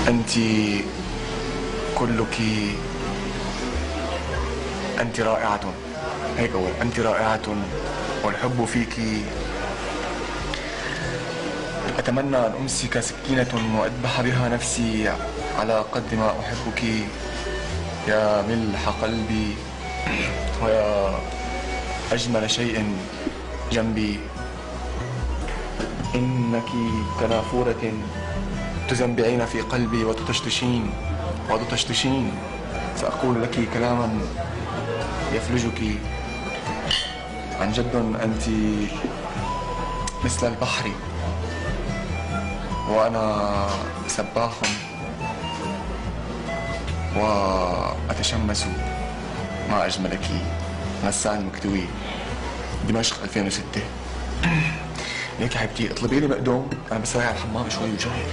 أنت كلك، أنت رائعة. هيك أقول، أنت رائعة والحب فيك. أتمنى أن أمسك سكينة وأذبح بها نفسي على قد ما أحبك يا ملح قلبي ويا أجمل شيء جنبي. إنك كنافورة تزنبعين في قلبي وتطشطشين. سأقول لك كلاما يفلجك. عن جد أنت مثل البحر وأنا سباح وأتشمس. ما أجملك. غسان المكتوي، دمشق 2006. ليك يا حبيبتي اطلبي لي مقدوم، أنا بس رايح على الحمام شوي وجاي.